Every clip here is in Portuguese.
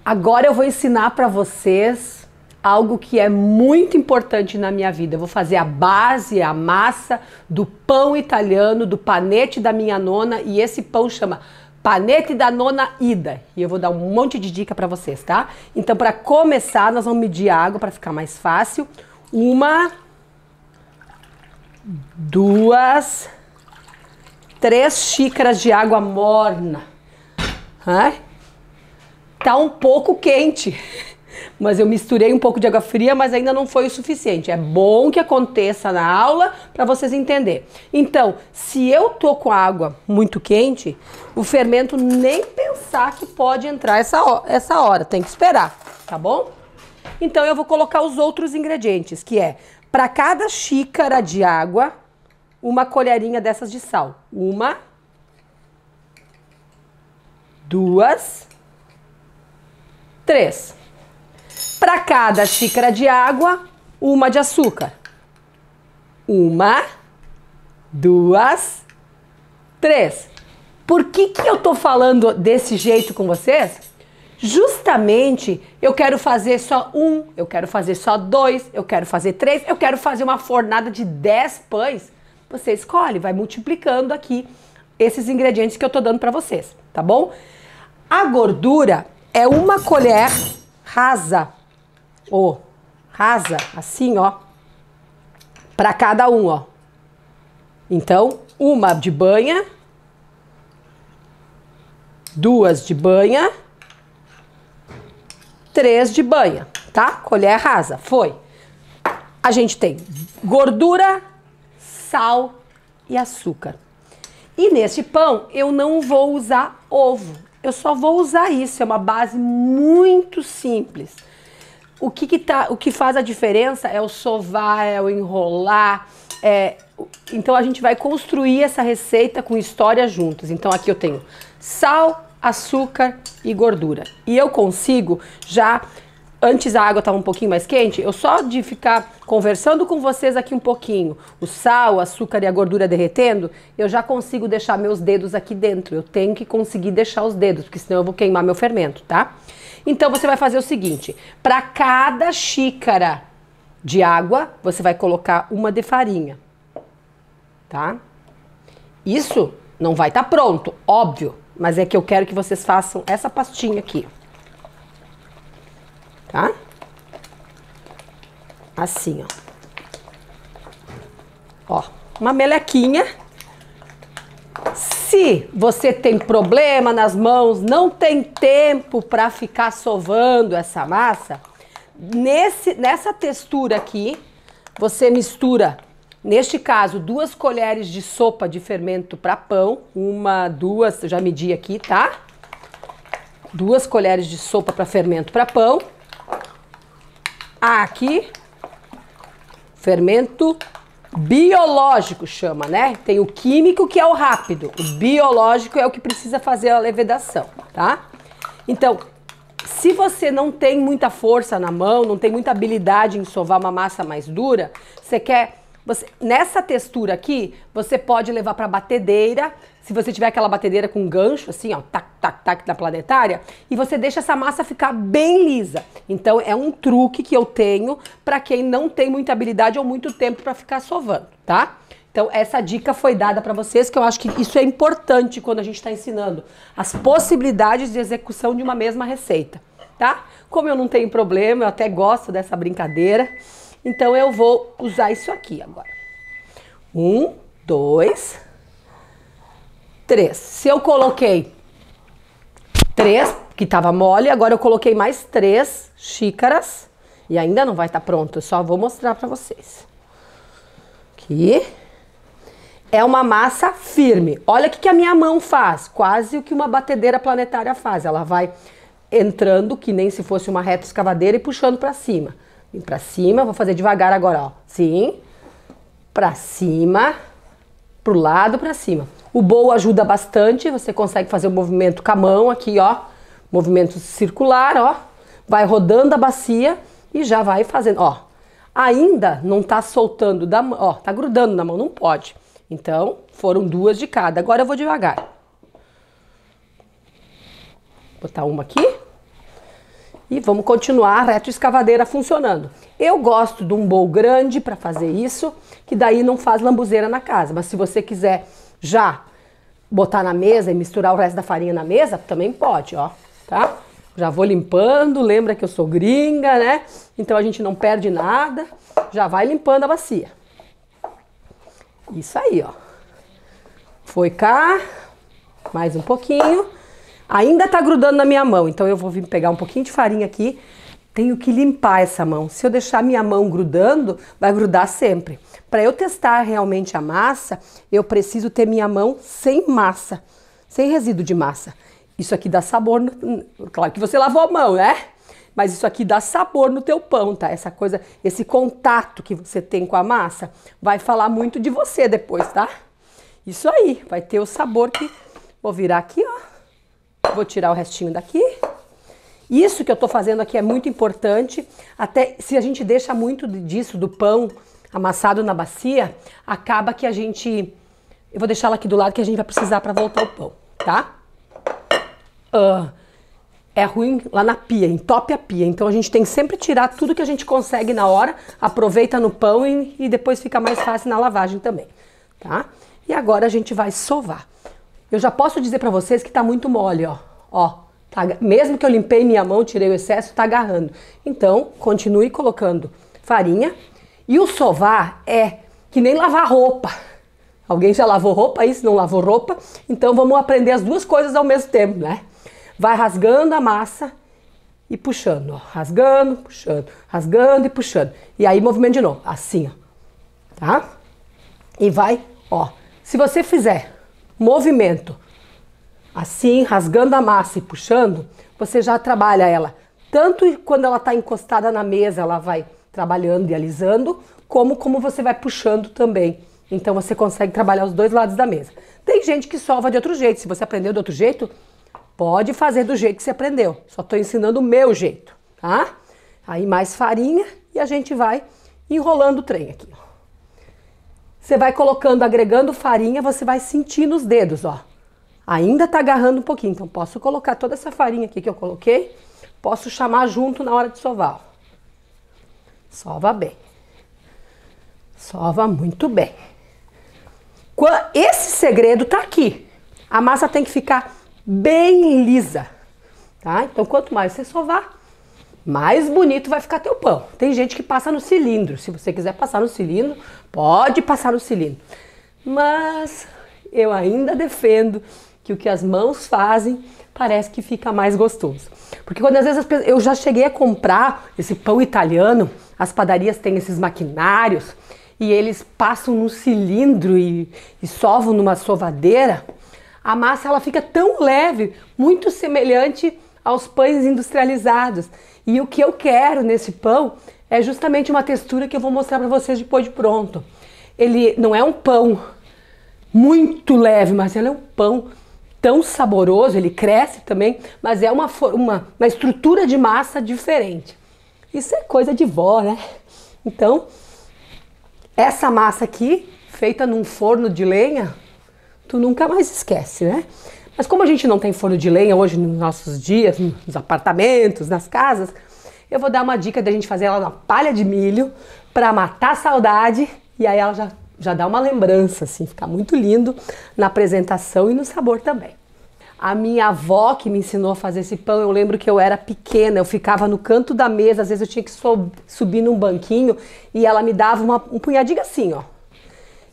Agora eu vou ensinar para vocês algo que é muito importante na minha vida. Eu vou fazer a base, a massa do pão italiano, do panete da minha nona, e esse pão chama panete da nona Ida. E eu vou dar um monte de dica para vocês, tá? Então, para começar, nós vamos medir a água para ficar mais fácil. 1, 2, 3 xícaras de água morna. Tá um pouco quente, mas eu misturei um pouco de água fria, mas ainda não foi o suficiente. É bom que aconteça na aula para vocês entenderem. Então, se eu tô com a água muito quente, o fermento nem pensar que pode entrar essa hora, tem que esperar, tá bom? Então eu vou colocar os outros ingredientes, que é, para cada xícara de água, uma colherinha dessas de sal. 1, 2, 3. Para cada xícara de água, uma de açúcar. 1, 2, 3. Por que eu tô falando desse jeito com vocês? Justamente eu quero fazer só 1, eu quero fazer só 2, eu quero fazer 3, eu quero fazer uma fornada de 10 pães. Você escolhe, vai multiplicando aqui esses ingredientes que eu tô dando para vocês, tá bom? A gordura é uma colher rasa, rasa, assim, ó, para cada um, ó. Então, 1 de banha, 2 de banha, 3 de banha, tá? Colher rasa, foi. A gente tem gordura, sal e açúcar. E neste pão eu não vou usar ovo. Eu só vou usar isso, é uma base muito simples. O que faz a diferença é o sovar, é o enrolar. Então a gente vai construir essa receita com história juntos. Então aqui eu tenho sal, açúcar e gordura. E eu consigo já... Antes a água estava um pouquinho mais quente, eu só de ficar conversando com vocês aqui um pouquinho, o sal, o açúcar e a gordura derretendo, eu já consigo deixar meus dedos aqui dentro. Eu tenho que conseguir deixar os dedos, porque senão eu vou queimar meu fermento, tá? Então você vai fazer o seguinte, para cada xícara de água, você vai colocar 1 de farinha, tá? Isso não vai estar pronto, óbvio, mas é que eu quero que vocês façam essa pastinha aqui. Tá? Assim, ó. Ó, uma melequinha. Se você tem problema nas mãos, não tem tempo para ficar sovando essa massa, nessa textura aqui, você mistura, neste caso, 2 colheres de sopa de fermento para pão. 1, 2, eu já medi aqui, tá? 2 colheres de sopa para fermento para pão. Aqui, fermento biológico chama, né? Tem o químico que é o rápido, o biológico é o que precisa fazer a levedação, tá? Então, se você não tem muita força na mão, não tem muita habilidade em sovar uma massa mais dura, nessa textura aqui, você pode levar para batedeira, se você tiver aquela batedeira com gancho, assim, ó, tac, tac, tac, na planetária, e você deixa essa massa ficar bem lisa. Então, é um truque que eu tenho para quem não tem muita habilidade ou muito tempo para ficar sovando, tá? Então, essa dica foi dada para vocês, que eu acho que isso é importante quando a gente está ensinando as possibilidades de execução de uma mesma receita, tá? Como eu não tenho problema, eu até gosto dessa brincadeira, então eu vou usar isso aqui agora. 1, 2, 3. Se eu coloquei 3, que estava mole, agora eu coloquei mais 3 xícaras e ainda não vai estar pronto, eu só vou mostrar para vocês. Aqui. É uma massa firme. Olha o que a minha mão faz, quase o que uma batedeira planetária faz. Ela vai entrando, que nem se fosse uma reta escavadeira, e puxando para cima. Vem pra cima, vou fazer devagar agora, ó. Sim. Pra cima. Pro lado, pra cima. O bowl ajuda bastante, você consegue fazer o movimento com a mão aqui, ó. Movimento circular, ó. Vai rodando a bacia e já vai fazendo, ó. Ainda não tá soltando da mão, ó. Tá grudando na mão, não pode. Então, foram 2 de cada. Agora eu vou devagar. Botar uma aqui. E vamos continuar a retroescavadeira funcionando. Eu gosto de um bowl grande para fazer isso, que daí não faz lambuzeira na casa. Mas se você quiser já botar na mesa e misturar o resto da farinha na mesa, também pode, ó, tá? Já vou limpando, lembra que eu sou gringa, né? Então a gente não perde nada, já vai limpando a bacia. Isso aí, ó. Foi cá, mais um pouquinho. Ainda tá grudando na minha mão, então eu vou vir pegar um pouquinho de farinha aqui. Tenho que limpar essa mão. Se eu deixar minha mão grudando, vai grudar sempre. Para eu testar realmente a massa, eu preciso ter minha mão sem massa, sem resíduo de massa. Isso aqui dá sabor, claro que você lavou a mão, né? Mas isso aqui dá sabor no teu pão, tá? Essa coisa, esse contato que você tem com a massa vai falar muito de você depois, tá? Isso aí, vai ter o sabor que... Vou virar aqui, ó. Vou tirar o restinho daqui. Isso que eu tô fazendo aqui é muito importante. Até se a gente deixa muito disso, do pão amassado na bacia, acaba que a gente... Eu vou deixar ela aqui do lado que a gente vai precisar para voltar o pão, tá? É ruim lá na pia, entope a pia. Então a gente tem que sempre tirar tudo que a gente consegue na hora, aproveita no pão e depois fica mais fácil na lavagem também, tá? E agora a gente vai sovar. Eu já posso dizer para vocês que tá muito mole, ó. Ó, tá, mesmo que eu limpei minha mão, tirei o excesso, tá agarrando. Então, continue colocando farinha. E o sovar é que nem lavar roupa. Alguém já lavou roupa aí? Se não lavou roupa, então vamos aprender as duas coisas ao mesmo tempo, né? Vai rasgando a massa e puxando, ó. Rasgando, puxando, rasgando e puxando. E aí movimento de novo, assim, ó. Tá? E vai, ó. Se você fizer movimento assim, rasgando a massa e puxando, você já trabalha ela. Tanto quando ela tá encostada na mesa, ela vai trabalhando e alisando, como você vai puxando também. Então você consegue trabalhar os dois lados da mesa. Tem gente que sova de outro jeito. Se você aprendeu de outro jeito, pode fazer do jeito que você aprendeu. Só estou ensinando o meu jeito, tá? Aí mais farinha e a gente vai enrolando o trem aqui. Você vai colocando, agregando farinha, você vai sentir nos dedos, ó. Ainda tá agarrando um pouquinho, então posso colocar toda essa farinha aqui que eu coloquei, posso chamar junto na hora de sovar, ó. Sova bem. Sova muito bem. Esse segredo tá aqui. A massa tem que ficar bem lisa, tá? Então, quanto mais você sovar, mais bonito vai ficar teu pão. Tem gente que passa no cilindro. Se você quiser passar no cilindro, pode passar no cilindro. Mas eu ainda defendo que o que as mãos fazem parece que fica mais gostoso. Porque quando às vezes eu já cheguei a comprar esse pão italiano, as padarias têm esses maquinários e eles passam no cilindro e sovam numa sovadeira. A massa ela fica tão leve, muito semelhante aos pães industrializados. E o que eu quero nesse pão é justamente uma textura que eu vou mostrar para vocês depois de pronto. Ele não é um pão muito leve, mas ele é um pão tão saboroso, ele cresce também, mas é uma estrutura de massa diferente. Isso é coisa de vó, né? Então, essa massa aqui, feita num forno de lenha, tu nunca mais esquece, né? Mas como a gente não tem forno de lenha hoje nos nossos dias, nos apartamentos, nas casas, eu vou dar uma dica da gente fazer ela na palha de milho para matar a saudade e aí ela já dá uma lembrança, assim, fica muito lindo na apresentação e no sabor também. A minha avó que me ensinou a fazer esse pão, eu lembro que eu era pequena, eu ficava no canto da mesa, às vezes eu tinha que subir num banquinho e ela me dava um punhadinho assim, ó.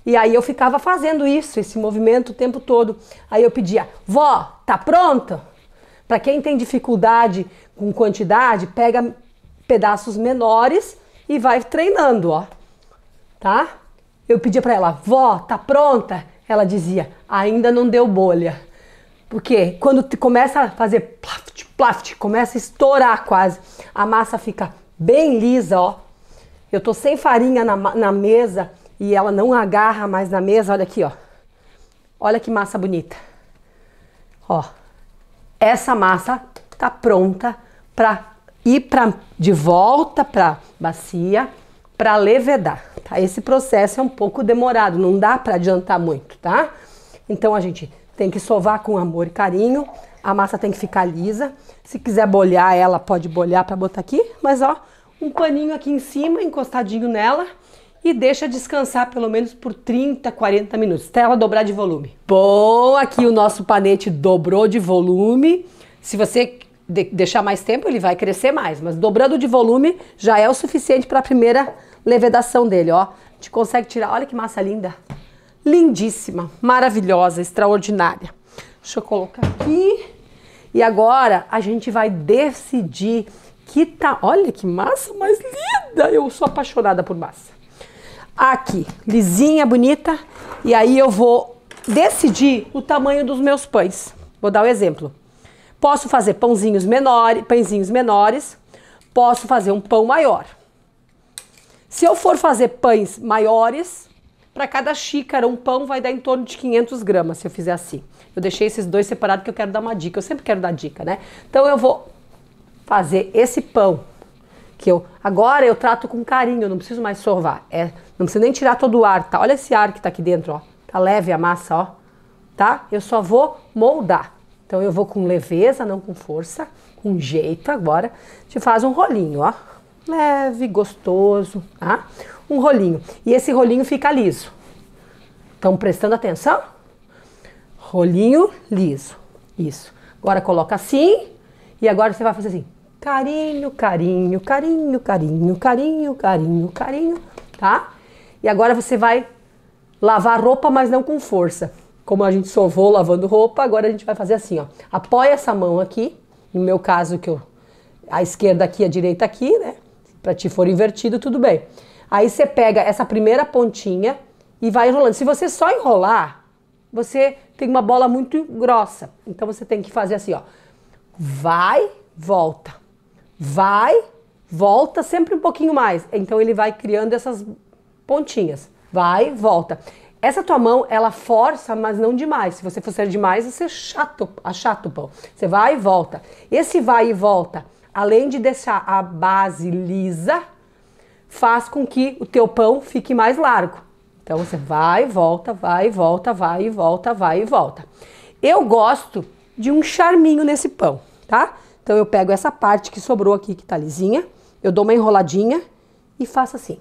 E aí eu ficava fazendo isso, esse movimento o tempo todo. Aí eu pedia, vó, tá pronto? Para quem tem dificuldade com quantidade, pega pedaços menores e vai treinando, ó. Tá? Eu pedia para ela, vó, tá pronta? Ela dizia, ainda não deu bolha. Porque quando começa a fazer plaft, plaft, começa a estourar quase, a massa fica bem lisa, ó. Eu tô sem farinha na mesa e ela não agarra mais na mesa, olha aqui, ó. Olha que massa bonita. Ó, essa massa tá pronta para ir de volta para bacia para levedar, tá? Esse processo é um pouco demorado, não dá para adiantar muito, tá? Então a gente tem que sovar com amor e carinho A massa tem que ficar lisa. Se quiser bolhar ela, pode bolhar para botar aqui. Mas ó, um paninho aqui em cima, encostadinho nela. E deixa descansar pelo menos por 30, 40 minutos, até ela dobrar de volume. Bom, aqui o nosso panete dobrou de volume. Se você deixar mais tempo, ele vai crescer mais. Mas dobrando de volume já é o suficiente para a primeira levedação dele, ó. A gente consegue tirar, olha que massa linda. Lindíssima, maravilhosa, extraordinária. Deixa eu colocar aqui. E agora a gente vai decidir que tá... Olha que massa mais linda! Eu sou apaixonada por massa. Aqui, lisinha, bonita. E aí eu vou decidir o tamanho dos meus pães. Vou dar um exemplo. Posso fazer pãezinhos menores. Posso fazer um pão maior. Se eu for fazer pães maiores, para cada xícara um pão vai dar em torno de 500 gramas, se eu fizer assim. Eu deixei esses dois separados porque eu quero dar uma dica. Eu sempre quero dar dica, né? Então eu vou fazer esse pão. Agora eu trato com carinho, eu não preciso mais sovar. Não preciso nem tirar todo o ar, tá? Olha esse ar que tá aqui dentro, ó. Tá leve a massa, ó. Tá? Eu só vou moldar. Então eu vou com leveza, não com força, com jeito agora. A gente faz um rolinho, ó. Leve, gostoso, tá? Um rolinho. E esse rolinho fica liso. Estão prestando atenção? Rolinho liso. Isso. Agora coloca assim. E agora você vai fazer assim. Carinho, carinho, carinho, carinho, carinho, carinho, carinho, tá? E agora você vai lavar roupa, mas não com força. Como a gente sovou lavando roupa, agora a gente vai fazer assim, ó. Apoia essa mão aqui, no meu caso, a esquerda aqui, a direita aqui, né? Pra ti for invertido, tudo bem. Aí você pega essa primeira pontinha e vai enrolando. Se você só enrolar, você tem uma bola muito grossa. Então você tem que fazer assim, ó. Vai, volta. Vai, volta, sempre um pouquinho mais. Então ele vai criando essas pontinhas. Vai, volta. Essa tua mão, ela força, mas não demais. Se você for demais, você achata o pão. Você vai e volta. Esse vai e volta, além de deixar a base lisa, faz com que o teu pão fique mais largo. Então você vai e volta, vai e volta, vai e volta, vai e volta. Eu gosto de um charminho nesse pão, tá? Então eu pego essa parte que sobrou aqui, que tá lisinha, eu dou uma enroladinha e faço assim.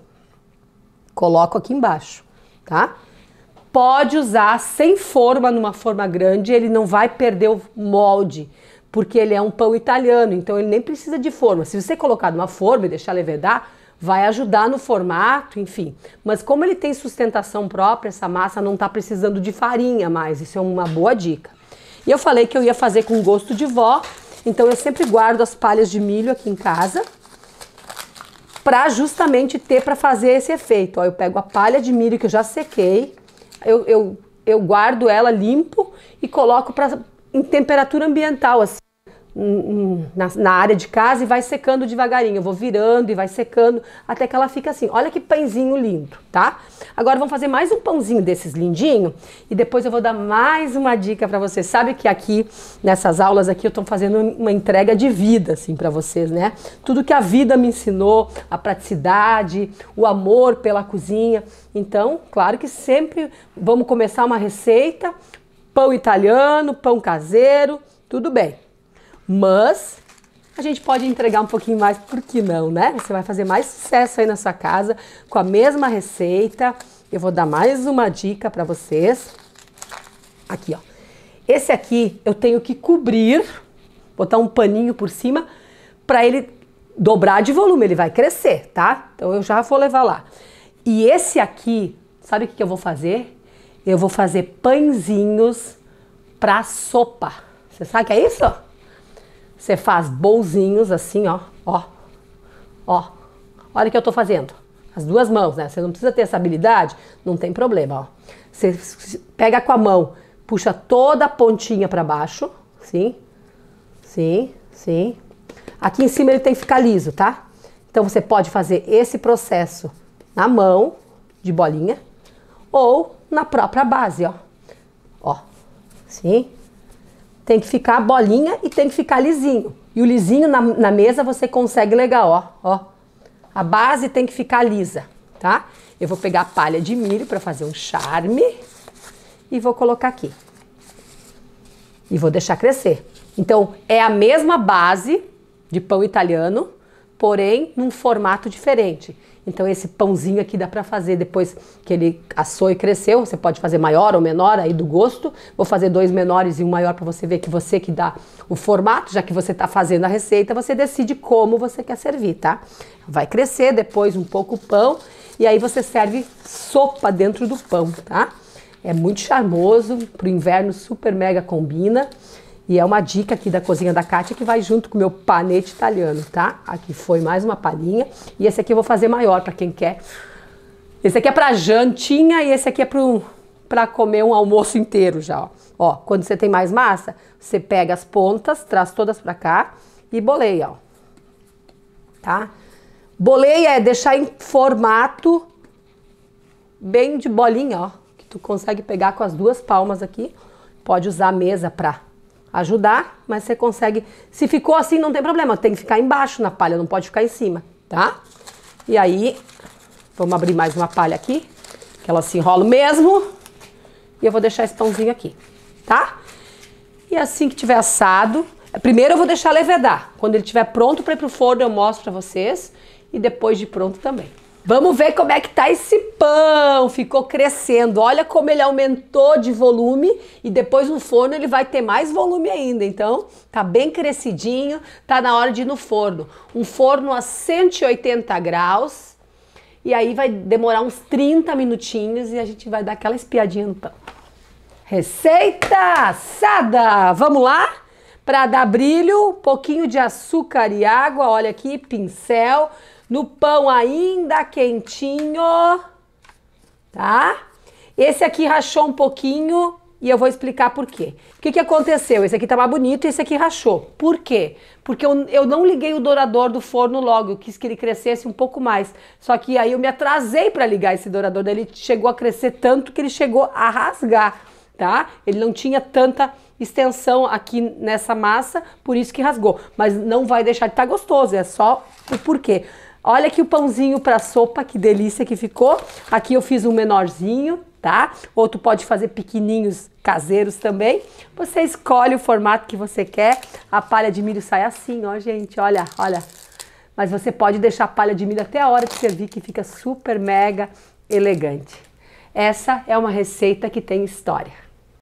Coloco aqui embaixo, tá? Pode usar sem forma, numa forma grande, ele não vai perder o molde, porque ele é um pão italiano, então ele nem precisa de forma. Se você colocar numa forma e deixar levedar, vai ajudar no formato, enfim. Mas como ele tem sustentação própria, essa massa não tá precisando de farinha mais, isso é uma boa dica. E eu falei que eu ia fazer com gosto de vó, então eu sempre guardo as palhas de milho aqui em casa, para justamente ter para fazer esse efeito. Ó, eu pego a palha de milho que eu já sequei, eu guardo ela limpo e coloco em temperatura ambiental, assim, na área de casa, e vai secando devagarinho. Eu vou virando e vai secando até que ela fica assim. Olha que pãezinho lindo, tá? Agora vamos fazer mais um pãozinho desses lindinho e depois eu vou dar mais uma dica para vocês. Sabe que aqui nessas aulas aqui eu tô fazendo uma entrega de vida assim para vocês, né? Tudo que a vida me ensinou, a praticidade, o amor pela cozinha. Então, claro que sempre vamos começar uma receita, pão italiano, pão caseiro, tudo bem. Mas a gente pode entregar um pouquinho mais, por que não, né? Você vai fazer mais sucesso aí na sua casa com a mesma receita. Eu vou dar mais uma dica para vocês. Aqui, ó. Esse aqui eu tenho que cobrir, botar um paninho por cima para ele dobrar de volume, ele vai crescer, tá? Então eu já vou levar lá. E esse aqui, sabe o que eu vou fazer? Eu vou fazer pãezinhos para sopa. Você sabe o que é isso? Você faz bolzinhos assim, ó, ó, ó. Olha o que eu tô fazendo. As duas mãos, né? Você não precisa ter essa habilidade, não tem problema, ó. Você pega com a mão, puxa toda a pontinha para baixo, sim, sim, sim. Aqui em cima ele tem que ficar liso, tá? Então você pode fazer esse processo na mão, de bolinha, ou na própria base, ó. Ó, sim. Tem que ficar bolinha e tem que ficar lisinho. E o lisinho na mesa você consegue legal, ó, ó. A base tem que ficar lisa, tá? Eu vou pegar a palha de milho para fazer um charme e vou colocar aqui. E vou deixar crescer. Então, é a mesma base de pão italiano, porém num formato diferente. Então esse pãozinho aqui dá para fazer depois que ele assou e cresceu. Você pode fazer maior ou menor, aí do gosto. Vou fazer 2 menores e um maior para você ver que você que dá o formato. Já que você está fazendo a receita, você decide como você quer servir, tá? Vai crescer depois um pouco o pão e aí você serve sopa dentro do pão, tá? É muito charmoso, pro inverno super mega combina. E é uma dica aqui da cozinha da Kátia que vai junto com o meu panete italiano, tá? Aqui foi mais uma palhinha. E esse aqui eu vou fazer maior para quem quer. Esse aqui é para jantinha e esse aqui é para comer um almoço inteiro já, ó. Ó, quando você tem mais massa, você pega as pontas, traz todas para cá e boleia, ó. Tá? Boleia é deixar em formato bem de bolinha, ó. Que tu consegue pegar com as 2 palmas aqui. Pode usar a mesa para ajudar, mas você consegue. Se ficou assim, não tem problema, tem que ficar embaixo na palha, não pode ficar em cima, tá? E aí, vamos abrir mais uma palha aqui, que ela se enrola mesmo. E eu vou deixar esse pãozinho aqui, tá? E assim que tiver assado, primeiro eu vou deixar levedar. Quando ele estiver pronto para ir pro forno, eu mostro para vocês. E depois de pronto também. Vamos ver como é que tá esse pão, ficou crescendo, olha como ele aumentou de volume e depois no forno ele vai ter mais volume ainda, então tá bem crescidinho, tá na hora de ir no forno. Um forno a 180 graus e aí vai demorar uns 30 minutinhos e a gente vai dar aquela espiadinha no pão. Receita assada! Vamos lá? Para dar brilho, um pouquinho de açúcar e água, olha aqui, pincel. No pão ainda quentinho, tá? Esse aqui rachou um pouquinho e eu vou explicar por quê. O que aconteceu? Esse aqui tá mais bonito e esse aqui rachou. Por quê? Porque eu não liguei o dourador do forno logo, eu quis que ele crescesse um pouco mais. Só que aí eu me atrasei para ligar esse dourador, daí ele chegou a crescer tanto que ele chegou a rasgar, tá? Ele não tinha tanta extensão aqui nessa massa, por isso que rasgou. Mas não vai deixar de estar gostoso, é só o porquê. Olha aqui o pãozinho para sopa, que delícia que ficou. Aqui eu fiz um menorzinho, tá? Ou tu pode fazer pequenininhos caseiros também. Você escolhe o formato que você quer. A palha de milho sai assim, ó, gente, olha, olha. Mas você pode deixar a palha de milho até a hora de servir, que fica super mega elegante. Essa é uma receita que tem história.